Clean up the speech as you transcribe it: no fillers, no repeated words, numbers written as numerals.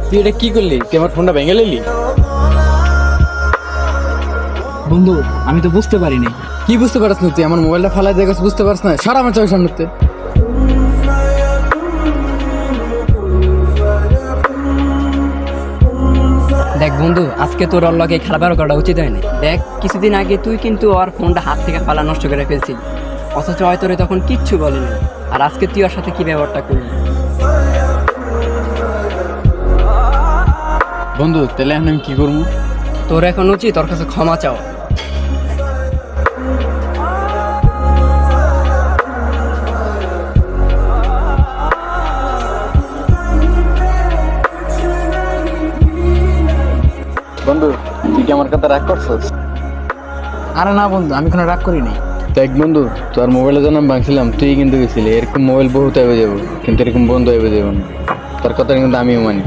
তুই এটা কি করলি? তুই আমার ফোনটা ভেঙে নিলি? বন্ধু, আমি তো বুঝতে পারিনি। কি বুঝতে পারছ না? তুই আমার মোবাইলটা ফালাই দিয়ে গেছিস, বুঝতে পারছ না? সারা আমার চোখের সামনে। দেখ বন্ধু, আজকে তোর ওর লগে খারাপ ব্যবহার করা উচিত হয়নি। দেখ, কিছুদিন আগে তুই কিন্তু ওর ফোনটা হাত থেকে ফালা নষ্ট করে ফেলছিলি, অথচ হয়তো তোরে তখন কিচ্ছু বলিনি। আর আজকে তুই ওর সাথে কি ব্যবহারটা করলি? বন্ধু, তাহলে এখন আমি কি করবো? তোর এখন উচিত তোর কাছে ক্ষমা চাও। বন্ধু, তুই কি আমার কথা রাগ করছিস? আরে না বন্ধু, আমি কোনো রাগ করিনি। দেখ বন্ধু, তোর মোবাইলে যখন আমি ভাঙছিলাম তুই কিন্তু গেছিলি। এরকম মোবাইল বহুত আইবে যাবো, কিন্তু এরকম বন্ধু আইবে যাবো না। তোর কথা কিন্তু আমিও মানি।